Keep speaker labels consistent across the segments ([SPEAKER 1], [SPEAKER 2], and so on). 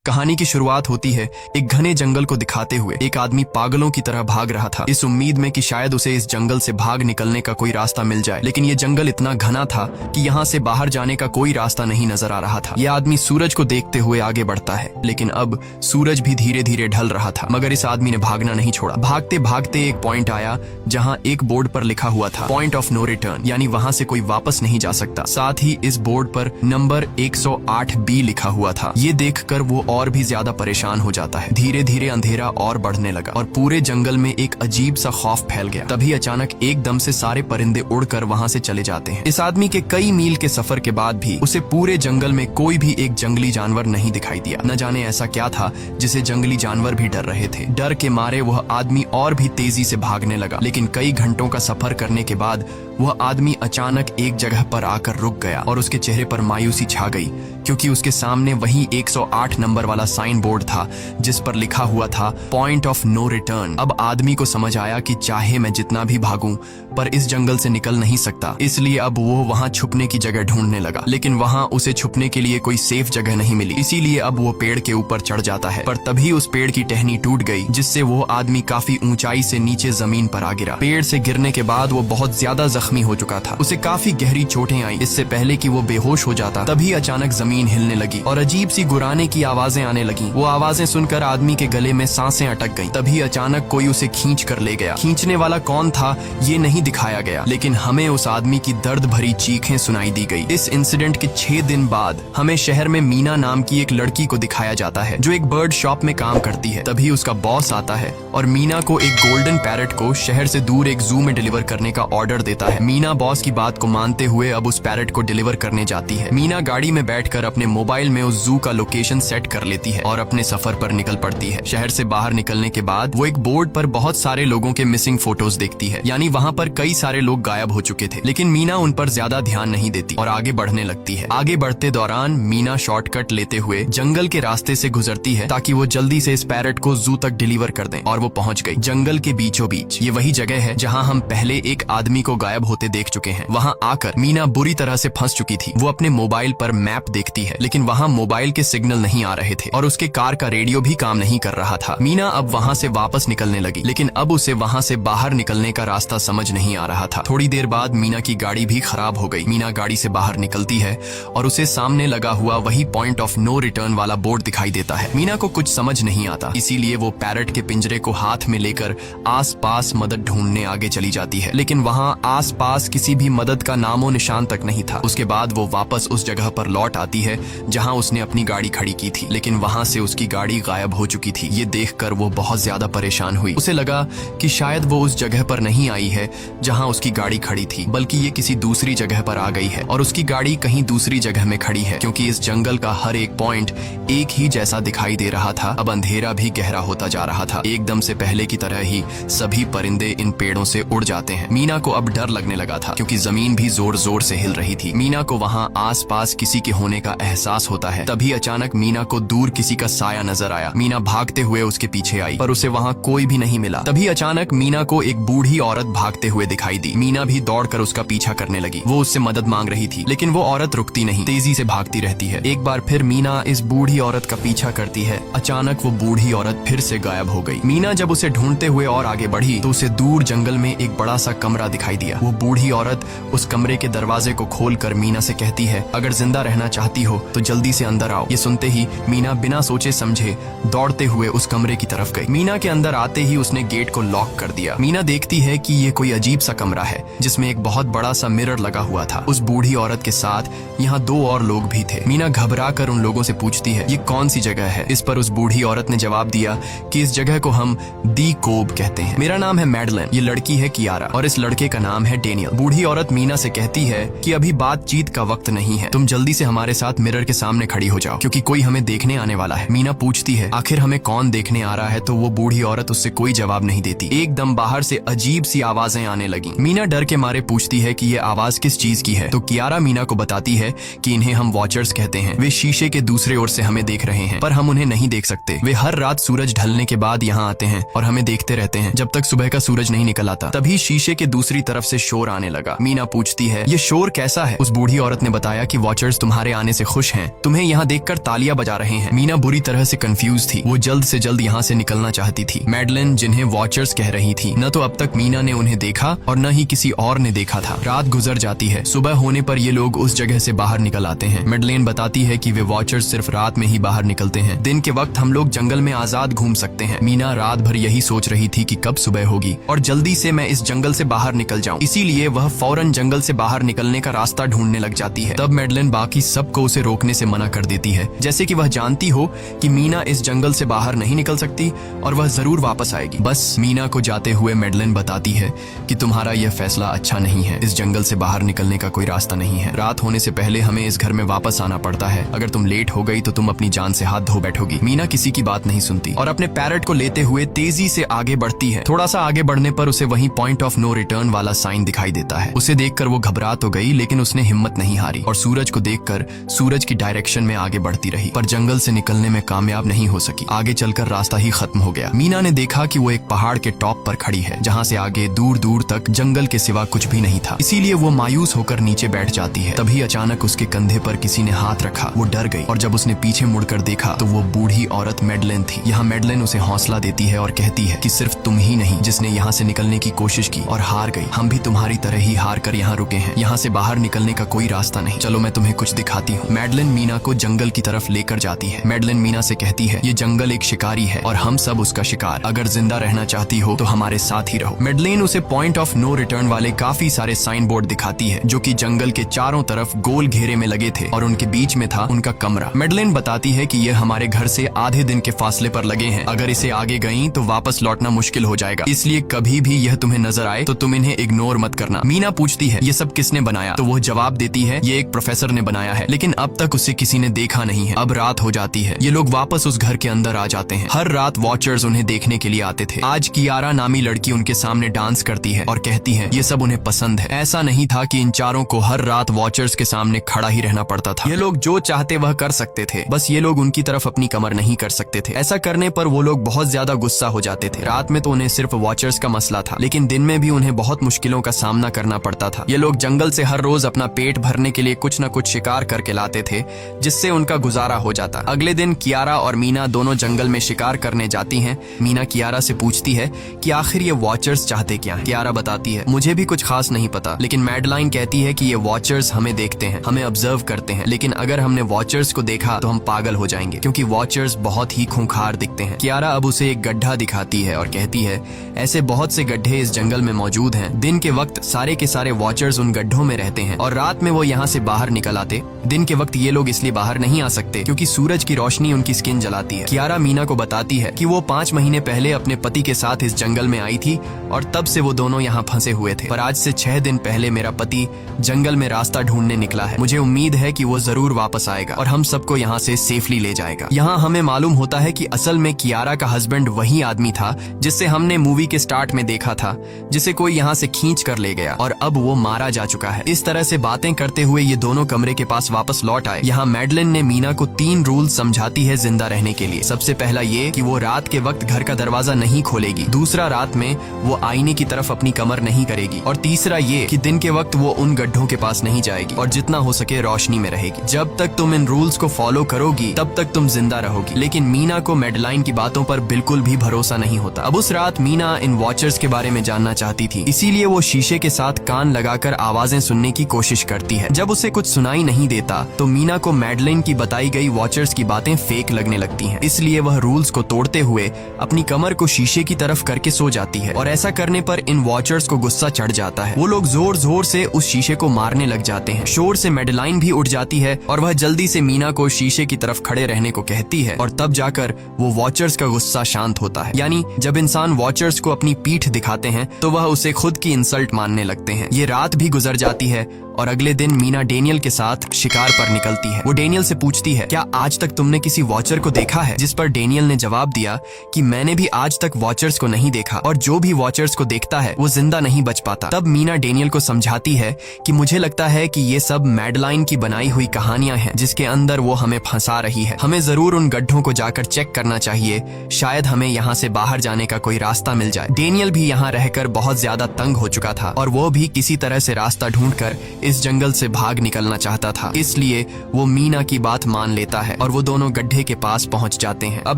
[SPEAKER 1] कहानी की शुरुआत होती है एक घने जंगल को दिखाते हुए। एक आदमी पागलों की तरह भाग रहा था, इस उम्मीद में कि शायद उसे इस जंगल से भाग निकलने का कोई रास्ता मिल जाए। लेकिन ये जंगल इतना घना था कि यहाँ से बाहर जाने का कोई रास्ता नहीं नजर आ रहा था। यह आदमी सूरज को देखते हुए आगे बढ़ता है, लेकिन अब सूरज भी धीरे धीरे ढल रहा था। मगर इस आदमी ने भागना नहीं छोड़ा। भागते भागते एक पॉइंट आया जहाँ एक बोर्ड पर लिखा हुआ था पॉइंट ऑफ नो रिटर्न, यानी वहाँ से कोई वापस नहीं जा सकता। साथ ही इस बोर्ड पर नंबर 108B लिखा हुआ था। ये देखकर वो और भी ज्यादा परेशान हो जाता है। धीरे धीरे अंधेरा और बढ़ने लगा और पूरे जंगल में एक अजीब सा खौफ फैल गया। तभी अचानक एकदम से सारे परिंदे उड़कर वहाँ से चले जाते हैं। इस आदमी के कई मील के सफर के बाद भी उसे पूरे जंगल में कोई भी एक जंगली जानवर नहीं दिखाई दिया। न जाने ऐसा क्या था जिसे जंगली जानवर भी डर रहे थे। डर के मारे वह आदमी और भी तेजी से भागने लगा, लेकिन कई घंटों का सफर करने के बाद वह आदमी अचानक एक जगह पर आकर रुक गया और उसके चेहरे पर मायूसी छा गई, क्योंकि उसके सामने वही 108 नंबर वाला साइन बोर्ड था जिस पर लिखा हुआ था पॉइंट ऑफ नो रिटर्न। अब आदमी को समझ आया कि चाहे मैं जितना भी भागूं पर इस जंगल से निकल नहीं सकता। इसलिए अब वो वहां छुपने की जगह ढूंढने लगा, लेकिन वहां उसे छुपने के लिए कोई सेफ जगह नहीं मिली। इसीलिए अब वो पेड़ के ऊपर चढ़ जाता है, पर तभी उस पेड़ की टहनी टूट गई, जिससे वो आदमी काफी ऊंचाई से नीचे जमीन पर आ गिरा। पेड़ से गिरने के बाद वो बहुत ज्यादा जख्मी हो चुका था। उसे काफी गहरी चोटें आई। इससे पहले कि वो बेहोश हो जाता तभी अचानक जमीन हिलने लगी और अजीब सी गुर्राने की आवाजें आने लगी। वो आवाजें सुनकर आदमी के गले में सांसें अटक गईं। तभी अचानक कोई उसे खींच कर ले गया। खींचने वाला कौन था ये नहीं दिखाया गया, लेकिन हमें उस आदमी की दर्द भरी चीखें सुनाई दी गई। इस इंसिडेंट के 6 दिन बाद हमें शहर में मीना नाम की एक लड़की को दिखाया जाता है जो एक बर्ड शॉप में काम करती है। तभी उसका बॉस आता है और मीना को एक गोल्डन पैरट को शहर से दूर एक जू में डिलीवर करने का ऑर्डर देता है। मीना बॉस की बात को मानते हुए अब उस पैरट को डिलीवर करने जाती है। मीना गाड़ी में बैठकर अपने मोबाइल में उस जू का लोकेशन सेट कर लेती है और अपने सफर पर निकल पड़ती है। शहर से बाहर निकलने के बाद वो एक बोर्ड पर बहुत सारे लोगों के मिसिंग फोटोज देखती है, यानी वहाँ पर कई सारे लोग गायब हो चुके थे। लेकिन मीना उन पर ज्यादा ध्यान नहीं देती और आगे बढ़ने लगती है। आगे बढ़ते दौरान मीना शॉर्टकट लेते हुए जंगल के रास्ते से गुजरती है ताकि वो जल्दी से इस पैरट को जू तक डिलीवर कर दें, और वो पहुंच गई जंगल के बीचों बीच। ये वही जगह है जहाँ हम पहले एक आदमी को गायब होते देख चुके हैं। वहाँ आकर मीना बुरी तरह से फंस चुकी थी। वो अपने मोबाइल पर मैप देखती है, लेकिन वहाँ मोबाइल के सिग्नल नहीं आ रहे थे और उसके कार का रेडियो भी काम नहीं कर रहा था। मीना अब वहाँ से वापस निकलने लगी, लेकिन अब उसे वहाँ से बाहर निकलने का रास्ता समझ नहीं आ रहा था। थोड़ी देर बाद मीना की गाड़ी भी खराब हो गई। मीना गाड़ी से बाहर निकलती है और उसे सामने लगा हुआ वही पॉइंट ऑफ नो रिटर्न वाला बोर्ड दिखाई देता है। मीना को कुछ समझ नहीं आता, इसीलिए वो पैरट के पिंजरे को हाथ में लेकर आसपास मदद ढूंढने आगे चली जाती है, लेकिन वहाँ आसपास किसी भी मदद का नामो निशान तक नहीं था। उसके बाद वो वापस उस जगह पर लौट आती है जहाँ उसने अपनी गाड़ी खड़ी की थी, लेकिन वहाँ से उसकी गाड़ी गायब हो चुकी थी। ये देखकर वो बहुत ज्यादा परेशान हुई। उसे लगा कि शायद वो उस जगह पर नहीं आई है जहाँ उसकी गाड़ी खड़ी थी, बल्कि ये किसी दूसरी जगह पर आ गई है और उसकी गाड़ी कहीं दूसरी जगह में खड़ी है, क्योंकि इस जंगल का हर एक पॉइंट एक ही जैसा दिखाई दे रहा था। अब अंधेरा भी गहरा होता जा रहा था। एकदम से पहले की तरह ही सभी परिंदे इन पेड़ों से उड़ जाते हैं। मीना को अब डर लगने लगा था, क्योंकि जमीन भी जोर जोर से हिल रही थी। मीना को वहाँ आसपास किसी के होने का एहसास होता है। तभी अचानक मीना को दूर किसी का साया नजर आया। मीना भागते हुए उसके पीछे आई, पर उसे वहाँ कोई भी नहीं मिला। तभी अचानक मीना को एक बूढ़ी औरत भागते हुए दिखाई दी। मीना भी दौड़कर उसका पीछा करने लगी। वो उससे मदद मांग रही थी, लेकिन वो औरत रुकती नहीं, तेजी से भागती रहती है। एक बार फिर मीना इस बूढ़ी औरत का पीछा करती है। अचानक वो बूढ़ी औरत फिर से गायब हो गई। मीना जब उसे ढूंढते हुए और आगे बढ़ी तो उसे दूर जंगल में एक बड़ा सा कमरा दिखाई दिया। वो बूढ़ी औरत उस कमरे के दरवाजे को खोलकर मीना से कहती है, अगर जिंदा रहना चाहती हो तो जल्दी से अंदर आओ। ये सुनते ही मीना बिना सोचे समझे दौड़ते हुए उस कमरे की तरफ गई। मीना के अंदर आते ही उसने गेट को लॉक कर दिया। मीना देखती है कि ये कोई अजीब सा कमरा है जिसमें एक बहुत बड़ा सा मिरर लगा हुआ था। उस बूढ़ी औरत के साथ यहाँ 2 और लोग भी थे। मीना घबरा कर उन लोगों से पूछती है, ये कौन सी जगह है? इस पर उस बूढ़ी औरत ने जवाब दिया कि इस जगह को हम दी कोब कहते हैं। मेरा नाम है मैडलेन, ये लड़की है कियारा और इस लड़के का नाम है डेनियल। बूढ़ी औरत मीना से कहती है कि अभी बातचीत का वक्त नहीं है, तुम जल्दी से हमारे साथ मिरर के सामने खड़ी हो जाओ, क्योंकि कोई हमें देखने आने वाला है। मीना पूछती है, आखिर हमें कौन देखने आ रहा है? तो वो बूढ़ी औरत उससे कोई जवाब नहीं देती। एकदम बाहर से अजीब सी आवाजें आने लगी। मीना डर के मारे पूछती है कि ये आवाज किस चीज की है? तो कियारा मीना को बताती है कि इन्हें हम वॉचर्स कहते हैं। वे शीशे के दूसरे ओर से हमें देख रहे हैं, पर हम उन्हें नहीं देख सकते। वे हर रात सूरज ढलने के बाद यहाँ आते हैं और हमें देखते रहते हैं जब तक सुबह का सूरज नहीं निकल आता। तभी शीशे के दूसरी तरफ से शोर आने लगा। मीना पूछती है, ये शोर कैसा है? उस बूढ़ी औरत ने बताया कि वॉचर्स तुम्हारे आने से खुश हैं, तुम्हें यहाँ देखकर तालियां बजा रहे हैं। मीना बुरी तरह से कंफ्यूज थी। वो जल्द से जल्द यहाँ से निकलना चाहती थी। मैडलेन जिन्हें वॉचर्स कह रही थी, न तो अब तक मीना ने उन्हें देखा और न ही किसी और ने देखा था। रात गुजर जाती है। सुबह होने पर ये लोग उस जगह से बाहर निकल आते हैं। मैडलेन बताती है कि वे वॉचर्स सिर्फ रात में ही बाहर निकलते हैं। दिन के वक्त हम लोग जंगल में आजाद घूम सकते हैं। मीना रात भर यही सोच रही थी कि कब सुबह होगी और जल्दी से मैं इस जंगल से बाहर निकल जाऊं। इसीलिए वह फौरन जंगल से बाहर निकलने का रास्ता ढूंढने लग जाती है। तब मैडलेन बाकी सबको उसे रोकने से मना कर देती है, जैसे कि वह जानती हो कि मीना इस जंगल से बाहर नहीं निकल सकती और वह जरूर वापस आएगी। बस मीना को जाते हुए मैडलेन बताती है कि तुम्हारा यह फैसला अच्छा नहीं है। इस जंगल से बाहर निकलने का कोई रास्ता नहीं है। रात होने से पहले हमें इस घर में वापस आना पड़ता है। अगर तुम लेट हो गई तो तुम अपनी जान से हाथ धो बैठोगी। मीना किसी की बात नहीं सुनती और अपने पैरट को लेते हुए तेजी से आगे बढ़ती है। थोड़ा सा आगे बढ़ने पर उसे वहीं पॉइंट ऑफ नो रिटर्न वाला साइन दिखाई देता है। उसे देखकर वो घबरा तो गई, लेकिन उसने हिम्मत नहीं हारी और सूरज को देखकर सूरज की डायरेक्शन में आगे बढ़ती रही, पर जंगल से निकलने में कामयाब नहीं हो सकी। आगे चलकर रास्ता ही खत्म हो गया। मीना ने देखा कि वो एक पहाड़ के टॉप पर खड़ी है, जहाँ से आगे दूर दूर तक जंगल के सिवा कुछ भी नहीं था। इसीलिए वो मायूस होकर नीचे बैठ जाती है। तभी अचानक उसके कंधे पर किसी ने हाथ रखा। वो डर गई और जब उसने पीछे मुड़कर देखा तो वो बूढ़ी औरत मैडलेन थी। यहाँ मैडलेन उसे हौसला देती है और कहती है कि सिर्फ तुम ही नहीं जिसने यहाँ से निकलने की कोशिश की और हार गई। हम भी तुम्हारी तरह ही हार कर यहाँ रुके हैं। यहाँ से बाहर निकलने का कोई रास्ता नहीं। चलो मैं तुम्हें कुछ दिखाती हूँ। मैडलेन मीना को जंगल की तरफ लेकर जाती है। मैडलेन मीना से कहती है, ये जंगल एक शिकारी है और हम सब उसका शिकार। अगर जिंदा रहना चाहती हो तो हमारे साथ ही रहो। मैडलेन उसे पॉइंट ऑफ नो रिटर्न वाले काफी सारे साइन बोर्ड दिखाती है, जो कि जंगल के चारों तरफ गोल घेरे में लगे थे और उनके बीच में था उनका कमरा। मैडलेन बताती है कि यह हमारे घर से आधे दिन के फासले पर लगे हैं। अगर इसे आगे गई तो वापस लौटना मुश्किल हो जाएगा, इसलिए कभी भी यह तुम्हें नजर आए तो तुम इन्हें इग्नोर मत करना। मीना पूछती है, ये सब किसने बनाया? तो वो जवाब देती है, ये एक प्रोफेसर ने बनाया है, लेकिन अब तक उसे किसी ने देखा नहीं है। अब रात हो जाती है। ये लोग वापस उस घर के अंदर आ जाते हैं। हर रात वॉचर्स उन्हें देखने के लिए आते थे। आज कियारा नामी लड़की उनके सामने डांस करती है और कहती है ये सब उन्हें पसंद है। ऐसा नहीं था कि इन चारों को हर रात वॉचर्स के सामने खड़ा ही रहना पड़ता था। ये लोग जो चाहते वह कर सकते थे, बस ये लोग उनकी तरफ अपनी कमर नहीं कर सकते थे। ऐसा करने पर वो लोग बहुत ज्यादा गुस्सा हो जाते थे। रात में तो उन्हें सिर्फ वॉचर्स का मसला था, लेकिन दिन में भी उन्हें बहुत मुश्किलों का सामना करना पड़ता था। ये लोग जंगल से हर रोज अपना पेट भरने के लिए कुछ न कुछ शिकार करके लाते थे, जिससे उनका गुजारा हो जाता। अगले दिन कियारा और मीना दोनों जंगल में शिकार करने जाती हैं। मीना कियारा से पूछती है कि आखिर ये वॉचर्स चाहते क्या हैं? कियारा बताती है, मुझे भी कुछ खास नहीं पता, लेकिन मैडलाइन कहती है कि ये वॉचर्स हमें देखते हैं, हमें ऑब्जर्व करते हैं, लेकिन अगर हमने वॉचर्स को देखा तो हम पागल हो जाएंगे, क्योंकि वॉचर्स बहुत ही खूंखार दिखते हैं। कियारा अब उसे एक गड्ढा दिखाती है और कहती है, ऐसे बहुत से गड्ढे इस जंगल में मौजूद हैं। दिन के वक्त सारे के सारे वॉचर्स उन गड्ढों में रहते हैं और रात में वो यहाँ से बाहर निकल आते। दिन के वक्त ये लोग इसलिए बाहर नहीं आ सकते क्योंकि सूरज की रोशनी उनकी स्किन जलाती है। कियारा मीना को बताती है कि वो 5 महीने पहले अपने पति के साथ इस जंगल में आई थी और तब से वो दोनों यहाँ फंसे हुए थे, पर आज से 6 दिन पहले मेरा पति जंगल में रास्ता ढूंढने निकला है। मुझे उम्मीद है कि वो जरूर वापस आएगा और हम सबको यहाँ से सेफली ले जाएगा। यहाँ हमें मालूम होता है कि असल में कियारा का हस्बैंड वही आदमी था जिससे हमने मूवी के स्टार्ट में देखा था, जिसे कोई यहाँ से खींच कर ले गया और अब वो मारा जा चुका है। इस तरह से बातें करते हुए ये दोनों कमरे के पास वापस लौट आए। यहाँ मैडलेन ने मीना को 3 रूल समझाती है जिंदा रहने के लिए। सबसे पहला ये कि वो रात के वक्त घर का दरवाजा नहीं खोलेगी। दूसरा, रात में वो आईने की तरफ अपनी कमर नहीं करेगी। और तीसरा ये कि दिन के वक्त वो उन गड्ढों के पास नहीं जाएगी और जितना हो सके रोशनी में रहेगी। जब तक तुम इन रूल्स को फॉलो करोगी तब तक तुम जिंदा रहोगी। लेकिन मीना को मैडलाइन की बातों पर बिल्कुल भी भरोसा नहीं होता। अब उस रात मीना इन वॉचर्स के बारे में जानना चाहती थी, इसीलिए वो शीशे के साथ कान लगाकर आवाजें सुनने की कोशिश करती है। जब उसे कुछ सुनाई नहीं देता तो मीना को मैडलाइन की बताई गई वॉचर्स की बातें फेक लगने लगती हैं। इसलिए वह रूल्स को तोड़ते हुए अपनी कमर को शीशे की तरफ करके सो जाती है और ऐसा करने पर इन वॉचर्स को गुस्सा चढ़ जाता है। वो लोग जोर जोर से उस शीशे को मारने लग जाते हैं। शोर से मैडलाइन भी उठ जाती है और वह जल्दी से मीना को शीशे की तरफ खड़े रहने को कहती है और तब जाकर वो वॉचर्स का गुस्सा शांत होता है। यानी जब इंसान वॉचर्स को अपनी पीठ दिखाते हैं तो वह उसे खुद की इंसल्ट मानने लगते हैं। ये रात भी गुजर जाती है और अगले दिन मीना डेनियल के साथ शिकार पर निकलती है। वो डेनियल से पूछती है, क्या आज तक तुमने किसी वॉचर को देखा है? जिस पर डेनियल ने जवाब दिया कि मैंने भी आज तक वॉचर्स को नहीं देखा और जो भी वॉचर्स को देखता है वो जिंदा नहीं बच पाता। तब मीना डेनियल को समझाती है कि मुझे लगता है कि ये सब मैडलाइन की बनाई हुई कहानियां हैं जिसके अंदर वो हमें फंसा रही है। हमें जरूर उन गड्ढों को जाकर चेक करना चाहिए, शायद हमें यहाँ से बाहर जाने का कोई रास्ता मिल जाए। डेनियल भी यहाँ रहकर बहुत ज्यादा तंग हो चुका था और वो भी किसी तरह से रास्ता ढूंढकर इस जंगल से भाग निकलना चाहता था, इसलिए वो मीना की बात मान लेता है है और वो दोनों गड्ढे के पास पहुंच जाते हैं। अब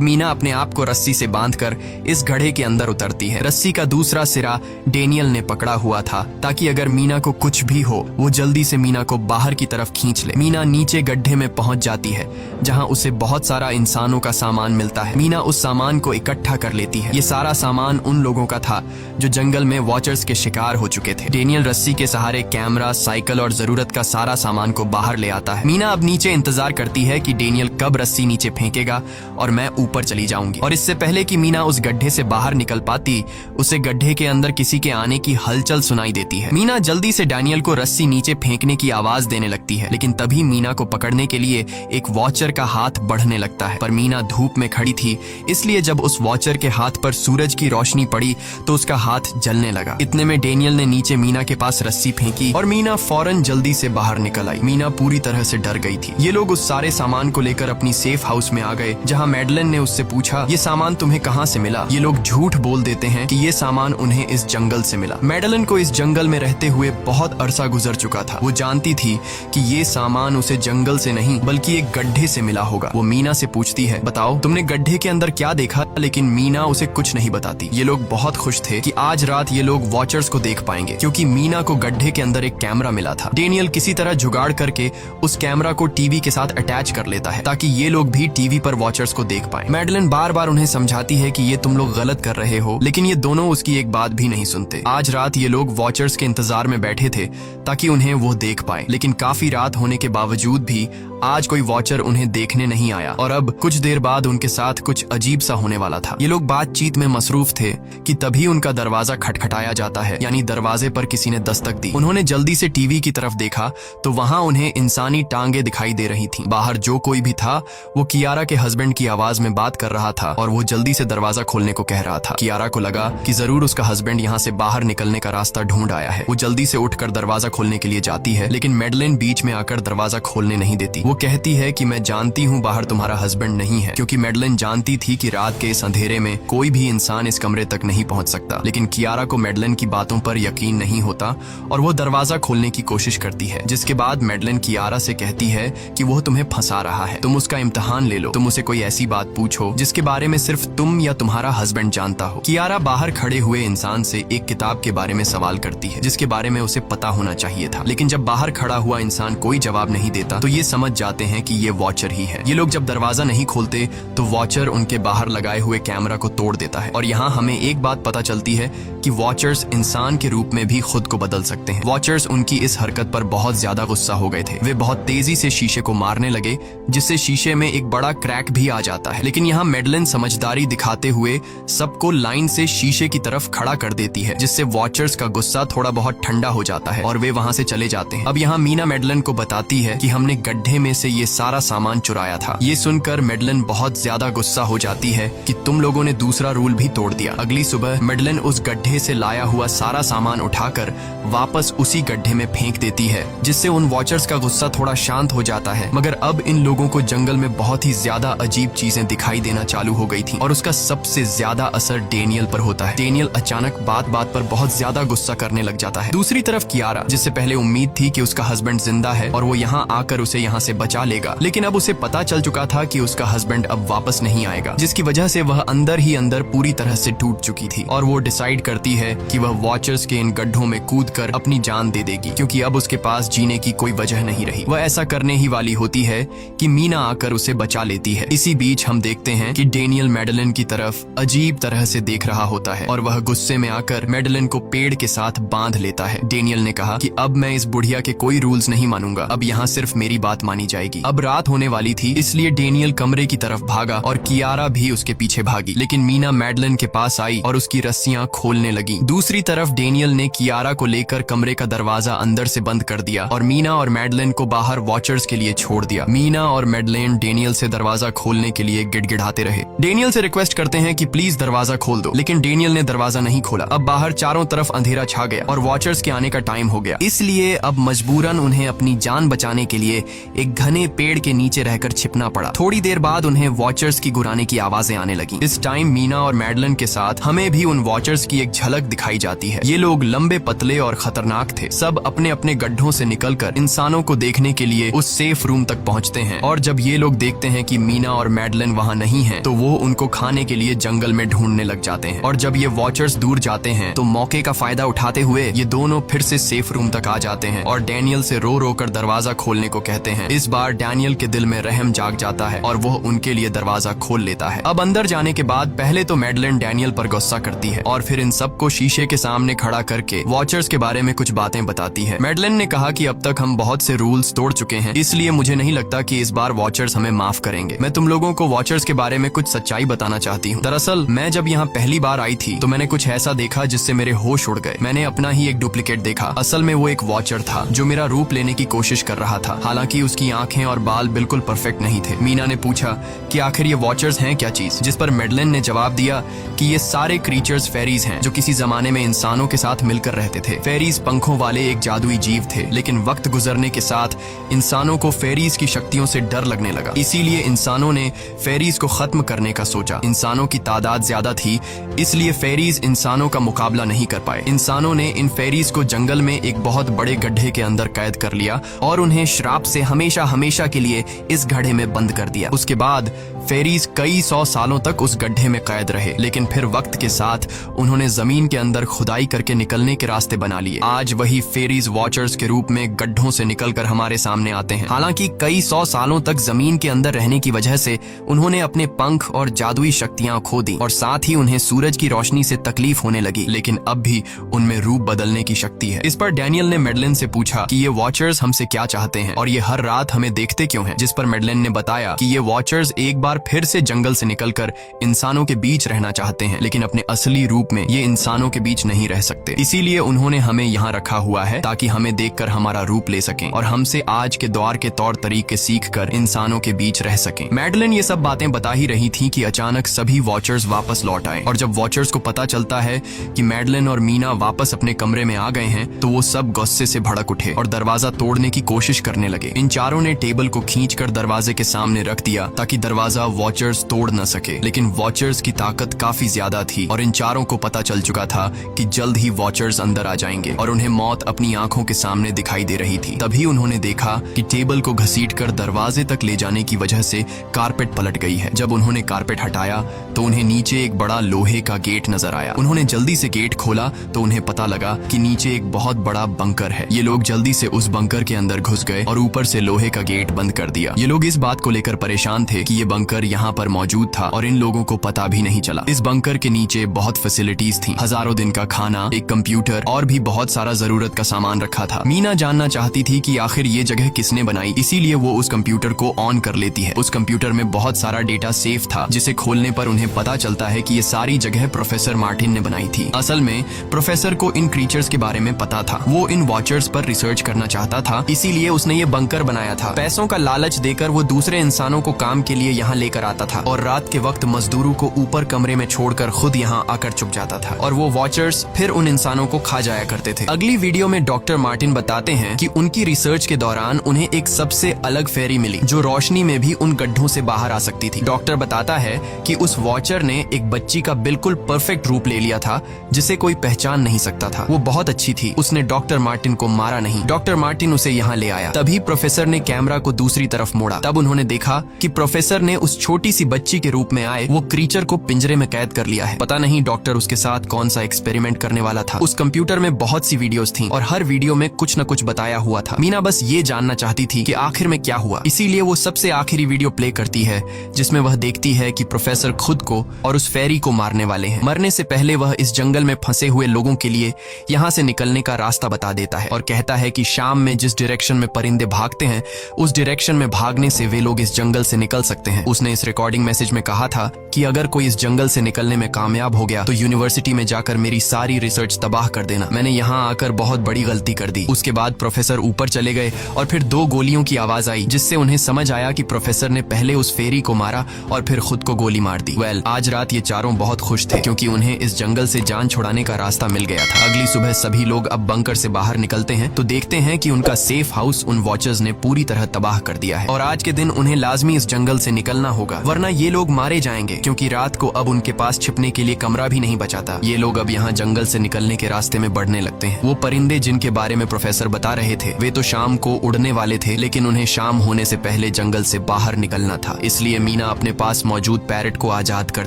[SPEAKER 1] मीना अपने आप को रस्सी से बांधकर इस गड्ढे के अंदर उतरती है। रस्सी का दूसरा सिरा डेनियल ने पकड़ा हुआ था ताकि अगर मीना को कुछ भी हो वो जल्दी से मीना को बाहर की तरफ खींच ले। मीना नीचे गड्ढे में पहुंच जाती है जहां उसे बहुत सारा इंसानों का सामान मिलता है। मीना उस सामान को इकट्ठा कर लेती है। ये सारा सामान उन लोगों का था जो जंगल में वॉचर्स के शिकार हो चुके थे। डेनियल रस्सी के सहारे कैमरा, साइकिल और जरूरत का सारा सामान को बाहर ले आता है। मीना अब नीचे इंतजार करती है कि डेनियल कब रस्सी नीचे फेंकेगा और मैं ऊपर चली जाऊंगी। और इससे पहले कि मीना उस गड्ढे से बाहर निकल पाती, उसे गड्ढे के अंदर किसी के आने की हलचल सुनाई देती है। मीना जल्दी से डेनियल को रस्सी नीचे फेंकने की आवाज देने लगती है, लेकिन तभी मीना को पकड़ने के लिए एक वॉचर का हाथ बढ़ने लगता है। पर मीना धूप में खड़ी थी, इसलिए जब उस वॉचर के हाथ पर सूरज की रोशनी पड़ी तो उसका हाथ जलने लगा। इतने में डेनियल ने नीचे मीना के पास रस्सी फेंकी और मीना फौरन जल्दी से बाहर निकल आई। मीना पूरी तरह से डर गई थी। ये लोग उस सारे सामान को लेकर अपनी सेफ हाउस में आ गए, जहां मैडलन ने उससे पूछा, ये सामान तुम्हें कहां से मिला? ये लोग झूठ बोल देते हैं कि ये सामान उन्हें इस जंगल से मिला। मैडलन को इस जंगल में रहते हुए बहुत अरसा गुजर चुका था। वो जानती थी कि ये सामान उसे जंगल से नहीं बल्कि एक गड्ढे से मिला होगा। वो मीना से पूछती है, बताओ तुमने गड्ढे के अंदर क्या देखा? लेकिन मीना उसे कुछ नहीं बताती। ये लोग बहुत खुश थे कि आज रात ये लोग वॉचर्स को देख पाएंगे, क्योंकि मीना को गड्ढे के अंदर एक कैमरा मिला था। डेनियल किसी तरह जुगाड़ करके उस कैमरा को टीवी के साथ अटैच कर लेता है ताकि ये लोग भी टीवी पर वॉचर्स को देख पाएं। मैडलन बार बार उन्हें समझाती है कि ये तुम लोग गलत कर रहे हो, लेकिन ये दोनों उसकी एक बात भी नहीं सुनते। आज रात ये लोग वॉचर्स के इंतजार में बैठे थे ताकि उन्हें वो देख पाए, लेकिन काफी रात होने के बावजूद भी आज कोई वॉचर उन्हें देखने नहीं आया और अब कुछ देर बाद उनके साथ कुछ अजीब सा होने वाला था। ये लोग बातचीत में मसरूफ थे कि तभी उनका दरवाजा खटखटाया जाता है, यानी दरवाजे पर किसी ने दस्तक दी। उन्होंने जल्दी से टीवी की तरफ देखा तो वहां उन्हें इंसानी टांगे दिखाई दे रही थीं। बाहर जो कोई भी था वो कियारा के हस्बैंड की आवाज में बात कर रहा था और वो जल्दी से दरवाजा खोलने को कह रहा था। कियारा को लगा कि जरूर उसका हस्बैंड यहाँ से बाहर निकलने का रास्ता ढूंढ आया है। वो जल्दी से उठकर दरवाजा खोलने के लिए जाती है, लेकिन मैडलिन बीच में आकर दरवाजा खोलने नहीं देती। वो कहती है कि मैं जानती हूँ बाहर तुम्हारा हस्बैंड नहीं है, क्योंकि मैडलिन जानती थी कि रात के इस अंधेरे में कोई भी इंसान इस कमरे तक नहीं पहुंच सकता। लेकिन कियारा को मैडलिन की बातों पर यकीन नहीं होता और वो दरवाजा खोलने की कोशिश करती है, जिसके बाद मैडलिन कियारा से कहती है कि वो तुम्हें फंसा रहा है, तुम उसका इम्तिहान ले लो, तुम उसे कोई ऐसी बात पूछो जिसके बारे में सिर्फ तुम या तुम्हारा हस्बैंड जानता हो। कियारा बाहर खड़े हुए इंसान से एक किताब के बारे में सवाल करती है जिसके बारे में उसे पता होना चाहिए था, लेकिन जब बाहर खड़ा हुआ इंसान कोई जवाब नहीं देता तो ये समझ जाते हैं कि ये वॉचर ही है। ये लोग जब दरवाजा नहीं खोलते तो वॉचर उनके बाहर लगाए हुए कैमरा को तोड़ देता है और यहाँ हमें एक बात पता चलती है कि वॉचर्स इंसान के रूप में भी खुद को बदल सकते हैं। वॉचर्स उनकी इस हरकत पर बहुत ज्यादा गुस्सा हो गए थे। वे बहुत तेजी से शीशे को मारने लगे जिससे शीशे में एक बड़ा क्रैक भी आ जाता है, लेकिन यहाँ मैडलिन समझदारी दिखाते हुए सबको लाइन से शीशे की तरफ खड़ा कर देती है, जिससे वॉचर्स का गुस्सा थोड़ा बहुत ठंडा हो जाता है और वे वहाँ से चले जाते हैं। अब यहाँ मीना मैडलिन को बताती है कि हमने गड्ढे में से ये सारा सामान चुराया था। ये सुनकर मैडलिन बहुत ज्यादा गुस्सा हो जाती है कि तुम लोगों ने दूसरा रूल भी तोड़ दिया। अगली सुबह मैडलिन उस गड्ढे से लाया हुआ सारा सामान उठाकर वापस उसी गड्ढे में फेंक देती है, जिससे उन वॉचर्स का गुस्सा थोड़ा शांत हो जाता है। मगर अब इन लोगों को जंगल में बहुत ही ज्यादा अजीब चीजें दिखाई देना चालू हो गई थी और उसका सबसे ज्यादा असर डेनियल पर होता है। डेनियल अचानक बात बात पर बहुत ज्यादा गुस्सा करने लग जाता है। दूसरी तरफ कियारा, जिससे पहले उम्मीद थी कि उसका हस्बैंड जिंदा है और वो यहाँ आकर उसे यहाँ से बचा लेगा, लेकिन अब उसे पता चल चुका था कि उसका हस्बैंड अब वापस नहीं आएगा, जिसकी वजह से वह अंदर ही अंदर पूरी तरह से टूट चुकी थी और वो डिसाइड करती है कि वह वॉचर्स के इन गड्ढों में कूदकर अपनी जान दे देगी, क्योंकि अब उसके पास जीने की कोई वजह नहीं रही। वह ऐसा करने ही वाली होती है कि मीना आकर उसे बचा लेती है। इसी बीच हम देखते हैं कि डेनियल मैडलिन की तरफ अजीब तरह से देख रहा होता है और वह गुस्से में आकर मैडलिन को पेड़ के साथ बांध लेता है। डेनियल ने कहा कि अब मैं इस बुढ़िया के कोई रूल्स नहीं मानूंगा, अब यहाँ सिर्फ मेरी बात मानी जाएगी। अब रात होने वाली थी, इसलिए डेनियल कमरे की तरफ भागा और कियारा भी उसके पीछे भागी, लेकिन मीना मैडलिन के पास आई और उसकी रस्सियां खोलने लगी। दूसरी तरफ डेनियल ने कियारा को लेकर कमरे का दरवाजा अंदर से बंद कर दिया और मीना और मैडलिन को बाहर वॉचर्स के लिए छोड़ दिया। मीना और मैडलिन डेनियल से दरवाजा खोलने के लिए गिड़गिड़ाते रहे। डेनियल से रिक्वेस्ट करते हैं कि प्लीज दरवाजा खोल दो, लेकिन डेनियल ने दरवाजा नहीं खोला। अब बाहर चारों तरफ अंधेरा छा गया और वॉचर्स के आने का टाइम हो गया, इसलिए अब मजबूरन उन्हें अपनी जान बचाने के लिए एक घने पेड़ के नीचे रहकर छिपना पड़ा। थोड़ी देर बाद उन्हें वॉचर्स की गुराने की आवाजें आने लगी। इस टाइम मीना और मैडलिन के साथ हमें भी उन वॉचर्स की एक झलक दिखाई जाती है। ये लोग लंबे, पतले और खतरनाक थे। सब अपने अपने गड्ढों से निकलकर इंसानों को देखने के लिए उस सेफ रूम तक पहुंचते हैं। और जब ये लोग देखते हैं कि मीना और मैडलिन वहाँ नहीं है, तो वो उनको खाने के लिए जंगल में ढूंढने लग जाते हैं। और जब ये वॉचर्स दूर जाते हैं तो मौके का फायदा उठाते हुए ये दोनों फिर से सेफ रूम तक आ जाते हैं और डैनियल से रो रो कर दरवाजा खोलने को कहते हैं। इस बार डैनियल के दिल में रहम जाग जाता है और वो उनके लिए दरवाजा खोल लेता है। अब अंदर जाने के बाद पहले तो मैडलिन डैनियल पर गुस्सा करती है और फिर इन सबको शीशे के सामने खड़ा करके वॉचर्स के बारे में कुछ बातें बताती है। मैडलिन ने कहा कि अब तक हम बहुत से रूल्स तोड़ चुके हैं, इसलिए मुझे नहीं लगता कि इस बार वॉचर्स हमें माफ करेंगे। मैं तुम लोगों को वॉचर्स के बारे में कुछ सच्चाई बताना चाहती हूँ। दरअसल मैं जब यहाँ पहली बार आई थी तो मैंने कुछ ऐसा देखा जिससे मेरे होश उड़ गए। मैंने अपना ही एक डुप्लीकेट देखा। असल में वो एक वॉचर था जो मेरा रूप लेने की कोशिश कर रहा था। हालांकि उसकी आंखें और बाल बिल्कुल परफेक्ट नहीं थे। मीना ने पूछा कि आखिर ये वॉचर्स हैं क्या चीज, जिस पर मैडलिन ने जवाब दिया कि ये सारे क्रीचर्स फेरीज हैं जो किसी जमाने में इंसानों के साथ मिलकर रहते थे। फेरीज पंखों वाले एक जादुई जीव थे, लेकिन वक्त गुजरने के साथ इंसानों को फेरीज की शक्तियों से डर लगने लगा। इसीलिए इंसानों ने फेरीज को खत्म करने का सोचा। इंसानों की तादाद ज्यादा थी, इसलिए फेरीज इंसानों का मुकाबला नहीं कर पाए। इंसानों ने इन फेरीज को जंगल में एक बहुत बड़े गड्ढे के अंदर कैद कर लिया और उन्हें श्राप से हमेशा हमेशा के लिए इस गड्ढे में बंद कर दिया। उसके बाद फेरीज कई 100 सालों तक उस गड्ढे में कैद रहे, लेकिन फिर वक्त के साथ उन्होंने जमीन के अंदर खुदाई करके निकलने के रास्ते बना लिए। आज वही फेरीज वॉचर्स के रूप में गड्ढों से निकलकर हमारे सामने आते हैं। हालांकि कई 100 सालों तक जमीन के अंदर रहने की वजह से उन्होंने अपने पंख और जादुई शक्तियां खो दी और साथ ही उन्हें सूरज की रोशनी से तकलीफ होने लगी, लेकिन अब भी उनमें रूप बदलने की शक्ति है। इस पर डैनियल ने मैडलिन से पूछा कि ये वॉचर्स हमसे क्या चाहते हैं और ये हर रात हमें देखते क्यों हैं, जिस पर मैडलिन ने बताया कि ये वॉचर्स एक बार फिर से जंगल से निकलकर इंसानों के बीच रहना चाहते हैं, लेकिन अपने असली रूप में ये इंसानों के बीच नहीं रह सकते। इसीलिए उन्होंने हमें यहाँ रखा हुआ है ताकि हमें देखकर हमारा रूप ले सकें और हमसे आज के दौर के तौर तरीके सीख कर इंसानों के बीच रह सकें। मैडलिन ये सब बातें बता ही रही थी कि अचानक सभी वॉचर्स वापस लौट आए और जब वॉचर्स को पता चलता है कि मैडलिन और मीना वापस अपने कमरे में आ गए हैं तो वो सब गुस्से से भड़क उठे और दरवाजा तोड़ने की कोशिश करने लगे। इन चारों ने टेबल को खींचकर दरवाजे के सामने रख दिया ताकि दरवाजा वॉचर्स तोड़ न सके, लेकिन वॉचर्स की ताकत काफी ज्यादा थी और इन चारों को पता चल चुका था कि जल्द ही वॉचर्स अंदर आ जाएंगे और उन्हें मौत अपनी आंखों के सामने दिखाई दे रही थी। तभी उन्होंने देखा कि टेबल को घसीटकर दरवाजे तक ले जाने की वजह से कारपेट पलट गई है। जब उन्होंने कारपेट हटाया तो उन्हें नीचे एक बड़ा लोहे का गेट नजर आया। उन्होंने जल्दी से गेट खोला तो उन्हें पता लगा कि नीचे एक बहुत बड़ा बंकर है। ये लोग जल्दी से उस बंकर के अंदर घुस गए और ऊपर से लोहे का गेट बंद कर दिया। ये लोग इस बात को लेकर परेशान थे कि ये बंकर यहाँ पर मौजूद था और इन लोगों को पता भी नहीं चला। इस बंकर के नीचे बहुत फैसिलिटीज थी, हजारों दिन का खाना, एक कंप्यूटर और भी बहुत सारा जरूरत का सामान रखा था। मीना जानना चाहती थी कि आखिर ये जगह किसने बनाई, इसीलिए वो उस कंप्यूटर को ऑन कर लेती है। उस कंप्यूटर में बहुत सारा डेटा सेफ था, जिसे खोलने पर उन्हें पता चलता है कि ये सारी जगह प्रोफेसर मार्टिन ने बनाई थी। असल में प्रोफेसर को इन क्रीचर्स के बारे में पता था। वो इन वॉचर्स पर रिसर्च करना चाहता था, इसीलिए उसने ये बंकर बनाया था। पैसों का लालच देकर वो दूसरे इंसानों को काम के लिए यहाँ लेकर आता था और रात के वक्त मजदूरों को ऊपर कमरे में छोड़कर खुद यहाँ आकर छुप जाता था और वो वॉचर्स फिर उन इंसानों को खा जाया करते थे। अगली वीडियो में डॉक्टर मार्टिन बताते हैं कि उनकी रिसर्च के दौरान उन्हें एक सबसे अलग फेरी मिली जो रोशनी में भी उन गड्ढों से बाहर आ सकती थी। डॉक्टर बताता है कि उस वॉचर ने एक बच्ची का बिल्कुल परफेक्ट रूप ले लिया था जिसे कोई पहचान नहीं सकता था। वो बहुत अच्छी थी, उसने डॉक्टर मार्टिन को मारा नहीं। डॉक्टर मार्टिन उसे यहाँ ले आया। तभी प्रोफेसर ने कैमरा को दूसरी तरफ मोड़ा। तब उन्होंने देखा कि प्रोफेसर ने उस छोटी सी बच्ची के रूप में आए वो क्रीचर को पिंजरे में कैद कर लिया है। पता नहीं डॉक्टर उसके साथ कौन सा एक्सपेरिमेंट करने वाला था। उस कंप्यूटर में बहुत सी वीडियोस थीं और हर वीडियो में कुछ न कुछ बताया हुआ था। मीना बस ये जानना चाहती थी कि आखिर में क्या हुआ, इसीलिए वो सबसे आखिरी वीडियो प्ले करती है जिसमें वह देखती है कि प्रोफेसर खुद को और उस फेरी को मारने वाले हैं। मरने से पहले वह इस जंगल में फंसे हुए लोगों के लिए यहाँ से निकलने का रास्ता बता देता है और कहता है कि शाम में जिस डायरेक्शन में परिंदे भागते हैं उस डायरेक्शन में भागने से वे लोग इस जंगल से निकल सकते हैं। उसने इस रिकॉर्डिंग मैसेज में कहा था कि अगर कोई इस जंगल से निकलने में कामयाब हो गया तो यूनिवर्सिटी में जाकर मेरी सारी रिसर्च तबाह कर देना। मैंने यहाँ आकर बहुत बड़ी गलती कर दी। उसके बाद प्रोफेसर ऊपर चले गए और फिर 2 गोलियों की आवाज आई जिससे उन्हें समझ आया कि प्रोफेसर ने पहले उस फेरी को मारा और फिर खुद को गोली मार दी। आज रात ये चारों बहुत खुश थे क्योंकि उन्हें इस जंगल से जान छुड़ाने का रास्ता मिल गया था। अगली सुबह सभी लोग अब बंकर से बाहर निकलते हैं तो देखते हैं कि उनका सेफ हाउस उन वॉचर्स ने पूरी तरह तबाह कर दिया है और आज के दिन उन्हें लाजमी इस जंगल से निकलना होगा वरना ये लोग मारे जाएंगे क्योंकि रात को अब उनके पास छिपने के लिए कमरा भी नहीं बचाता। ये लोग अब यहाँ जंगल से निकलने के रास्ते में बढ़ने लगते हैं। वो परिंदे जिनके बारे में प्रोफेसर बता रहे थे वे तो शाम को उड़ने वाले थे, लेकिन उन्हें शाम होने से पहले जंगल से बाहर निकलना था। इसलिए मीना अपने पास मौजूद पैरट को आजाद कर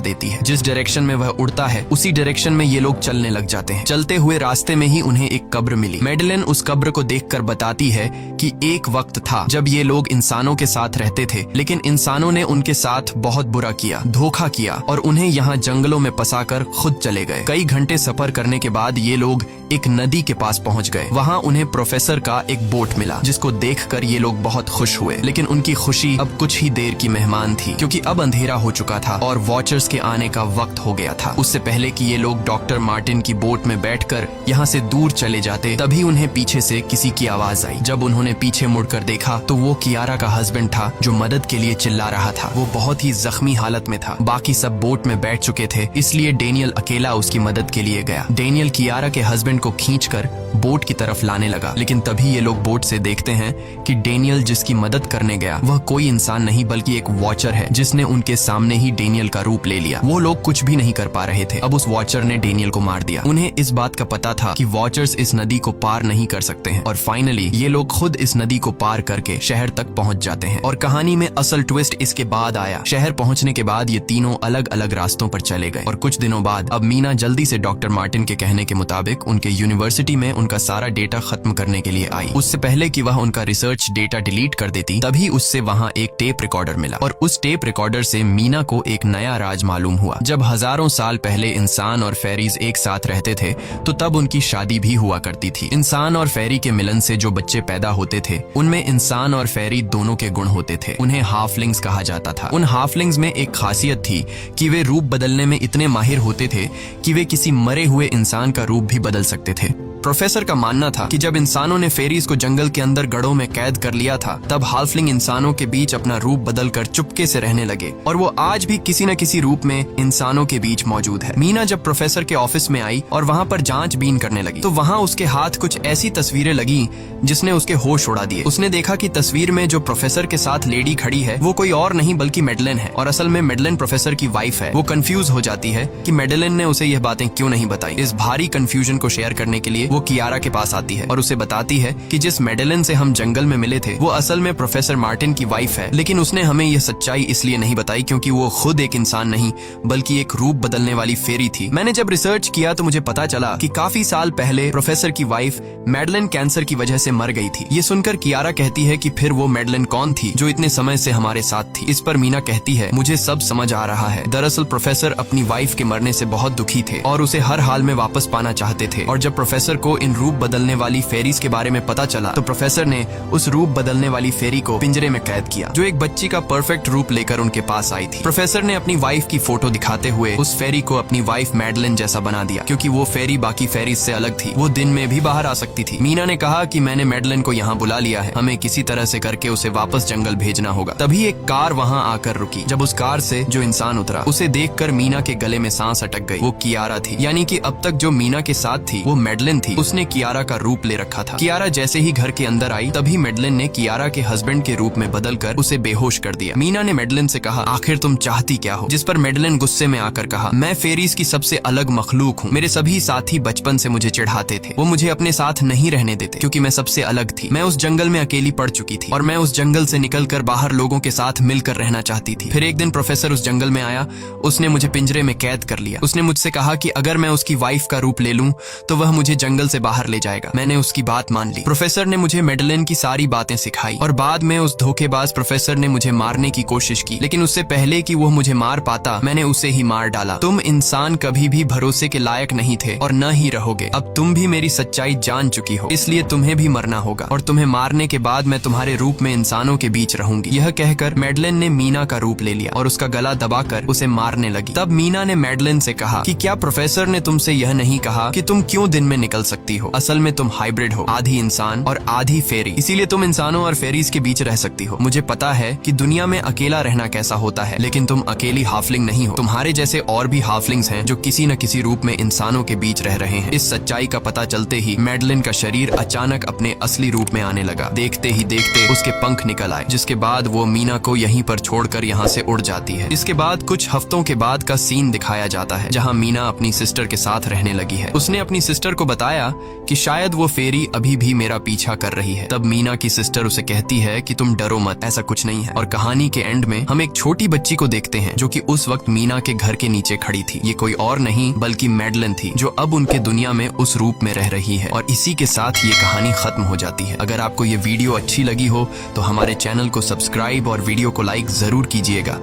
[SPEAKER 1] देती है। जिस डायरेक्शन में वह उड़ता है उसी डायरेक्शन में ये लोग चलने लग जाते हैं। चलते हुए रास्ते में ही उन्हें एक कब्र मिली। मैडेलिन उस कब्र को देखकर बताती है कि एक वक्त था जब ये लोग इंसानों के साथ रहते थे, लेकिन इंसानों ने उनके साथ बहुत बुरा किया, धोखा किया और उन्हें यहाँ जंगलों में फंसाकर खुद चले गए। कई घंटे सफर करने के बाद ये लोग एक नदी के पास पहुंच गए। वहाँ उन्हें प्रोफेसर का एक बोट मिला, जिसको देखकर ये लोग बहुत खुश हुए। लेकिन उनकी खुशी अब कुछ ही देर की मेहमान थी, क्योंकि अब अंधेरा हो चुका था और वॉचर्स के आने का वक्त हो गया था। उससे पहले कि ये लोग डॉक्टर मार्टिन की बोट में बैठकर यहाँ से दूर चले जाते, तभी उन्हें पीछे से किसी की आवाज आई। जब उन्होंने पीछे मुड़कर देखा तो वो कियारा का हस्बैंड था, जो मदद के लिए चिल्ला रहा था। वो बहुत ही जख्मी हालत में था। बाकी सब बोट में बैठ चुके थे, इसलिए डेनियल अकेला उसकी मदद के लिए गया। डेनियल कियारा के हस्बैंड को खींचकर बोट की तरफ लाने लगा, लेकिन तभी ये लोग बोट से देखते हैं कि डेनियल जिसकी मदद करने गया वह कोई इंसान नहीं बल्कि एक वॉचर है, जिसने उनके सामने ही डेनियल का रूप ले लिया। वो लोग कुछ भी नहीं कर पा रहे थे। अब उस वॉचर ने डेनियल को मार दिया। उन्हें इस बात का पता था कि वॉचर्स इस नदी को पार नहीं कर सकते हैं और फाइनली ये लोग खुद इस नदी को पार करके शहर तक पहुंच जाते हैं। और कहानी में असल ट्विस्ट इसके बाद आया। शहर पहुंचने के बाद ये तीनों अलग अलग रास्तों पर चले गए और कुछ दिनों बाद अब मीना जल्दी से डॉक्टर मार्टिन के कहने के मुताबिक उनके यूनिवर्सिटी में उनका सारा डेटा खत्म करने के लिए आई। उससे पहले कि वह उनका रिसर्च डेटा डिलीट कर देती, तभी उससे वहाँ एक टेप रिकॉर्डर मिला और उस टेप रिकॉर्डर से मीना को एक नया राज मालूम हुआ। जब हजारों साल पहले इंसान और फेरीज एक साथ रहते थे तो तब उनकी शादी भी हुआ करती थी। इंसान और फेरी के मिलन से जो बच्चे पैदा होते थे उनमें इंसान और फेरी दोनों के गुण होते थे। उन्हें हाफलिंग्स कहा जाता था। उन हाफलिंग्स में एक खासियत थी कि वे रूप बदलने में इतने माहिर होते थे कि वे किसी मरे हुए इंसान का रूप भी बदल सकते थे। प्रोफेसर का मानना था कि जब इंसानों ने फेरीज को जंगल के अंदर गढ़ों में कैद कर लिया था, तब हाफलिंग इंसानों के बीच अपना रूप बदलकर चुपके से रहने लगे और वो आज भी किसी न किसी रूप में इंसानों के बीच मौजूद है। मीना जब प्रोफेसर के ऑफिस में आई और वहाँ पर जांचबीन करने लगी तो वहाँ उसके हाथ कुछ ऐसी तस्वीरें लगी जिसने उसके होश उड़ा दिए। उसने देखा कि तस्वीर में जो प्रोफेसर के साथ लेडी खड़ी है वो कोई और नहीं बल्कि मैडेलिन है और असल में मैडेलिन प्रोफेसर की वाइफ है। वो कंफ्यूज हो जाती है कि मैडेलिन ने उसे यह बातें क्यों नहीं बताई। इस भारी कंफ्यूजन को शेयर करने के लिए वो कियारा के पास आती है और उसे बताती है कि जिस मैडेलिन से हम जंगल में मिले थे वो असल में प्रोफेसर मार्टिन की वाइफ है, लेकिन उसने हमें यह सच्चाई इसलिए नहीं बताई क्योंकि वो खुद एक इंसान नहीं बल्कि एक रूप बदलने वाली फेरी थी। मैंने जब रिसर्च किया तो मुझे पता चला कि काफी साल पहले प्रोफेसर की वाइफ मैडेलिन कैंसर की वजह से मर गई थी। ये सुनकर कियारा कहती है कि फिर वो मैडेलिन कौन थी जो इतने समय से हमारे साथ थी। इस पर मीना कहती है, मुझे सब समझ आ रहा है। दरअसल प्रोफेसर अपनी वाइफ के मरने से बहुत दुखी थे और उसे हर हाल में वापस पाना चाहते थे और जब प्रोफेसर को इन रूप बदलने वाली फेरीज के बारे में पता चला तो प्रोफेसर ने उस रूप बदलने वाली फेरी को पिंजरे में कैद किया, जो एक बच्ची का परफेक्ट रूप लेकर उनके पास आई थी। प्रोफेसर ने अपनी वाइफ की फोटो दिखाते हुए उस फेरी को अपनी वाइफ मैडेलिन जैसा बना दिया, क्योंकि वो फेरी बाकी फेरीज से अलग थी। वो दिन में भी बाहर आ सकती थी। मीना ने कहा कि मैंने मैडेलिन को यहाँ बुला लिया है, हमें किसी तरह से करके उसे वापस जंगल भेजना होगा। तभी एक कार वहाँ आकर रुकी। जब उस कार से जो इंसान उतरा उसे देखकर मीना के गले में सांस अटक गई। वो कियारा थी, यानी कि अब तक जो मीना के साथ थी वो मैडेलिन थी। उसने कियारा का रूप ले रखा था। कियारा जैसे ही घर के अंदर आई तभी मैडेलिन ने कियारा के हस्बैंड के रूप में बदलकर उसे बेहोश कर दिया। मीना ने मैडेलिन से कहा, आखिर तुम चाहती क्या हो? जिस पर मैडेलिन गुस्से में आकर कहा, मैं फेरीज की सबसे अलग मखलूक हूँ। मेरे सभी साथी बचपन से मुझे चिढ़ाते थे। वो मुझे अपने साथ नहीं रहने देते क्योंकि मैं सबसे अलग थी। मैं उस जंगल में अकेली पड़ चुकी थी और मैं उस जंगल से निकलकर बाहर लोगों के साथ मिलकर रहना चाहती थी। फिर एक दिन प्रोफेसर उस जंगल में आया। उसने मुझे पिंजरे में कैद कर लिया। उसने मुझसे कहा कि अगर मैं उसकी वाइफ का रूप ले लूं तो वह मुझे जंगल से बाहर ले जाएगा। मैंने उसकी बात मान ली। प्रोफेसर ने मुझे मैडेलिन की सारी बातें सिखाई और बाद में उस धोखेबाज प्रोफेसर ने मुझे मारने की कोशिश की, लेकिन उससे पहले कि वो मुझे मार पाता मैंने उसे ही मार डाला। तुम इंसान कभी भी भरोसे के लायक नहीं थे और न ही रहोगे। अब तुम भी मेरी सच्चाई जान चुकी हो, इसलिए तुम्हें भी मरना होगा और तुम्हें मारने के बाद मैं तुम्हारे रूप में इंसानों के बीच रहूंगी। यह कहकर मैडेलिन ने मीना का रूप ले लिया और उसका गला दबाकर उसे मारने लगी। तब मीना ने मैडेलिन से कहा कि क्या प्रोफेसर ने तुमसे यह नहीं कहा कि तुम क्यों दिन में निकल निकल सकती हो। असल में तुम हाइब्रिड हो, आधी इंसान और आधी फेरी, इसीलिए तुम इंसानों और फेरीज के बीच रह सकती हो। मुझे पता है कि दुनिया में अकेला रहना कैसा होता है, लेकिन तुम अकेली हाफलिंग नहीं हो। तुम्हारे जैसे और भी हाफलिंग्स हैं जो किसी न किसी रूप में इंसानों के बीच रह रहे हैं। इस सच्चाई का पता चलते ही मैडलिन का शरीर अचानक अपने असली रूप में आने लगा। देखते ही देखते उसके पंख निकल आए, जिसके बाद वो मीना को यहीं पर छोड़कर यहाँ से उड़ जाती है। इसके बाद कुछ हफ्तों के बाद का सीन दिखाया जाता है, जहाँ मीना अपनी सिस्टर के साथ रहने लगी है। उसने अपनी सिस्टर को बताया कि शायद वो फेरी अभी भी मेरा पीछा कर रही है। तब मीना की सिस्टर उसे कहती है कि तुम डरो मत, ऐसा कुछ नहीं है। और कहानी के एंड में हम एक छोटी बच्ची को देखते हैं जो कि उस वक्त मीना के घर के नीचे खड़ी थी। ये कोई और नहीं बल्कि मैडलिन थी, जो अब उनके दुनिया में उस रूप में रह रही है। और इसी के साथ ये कहानी खत्म हो जाती है। अगर आपको ये वीडियो अच्छी लगी हो तो हमारे चैनल को सब्सक्राइब और वीडियो को लाइक जरूर कीजिएगा।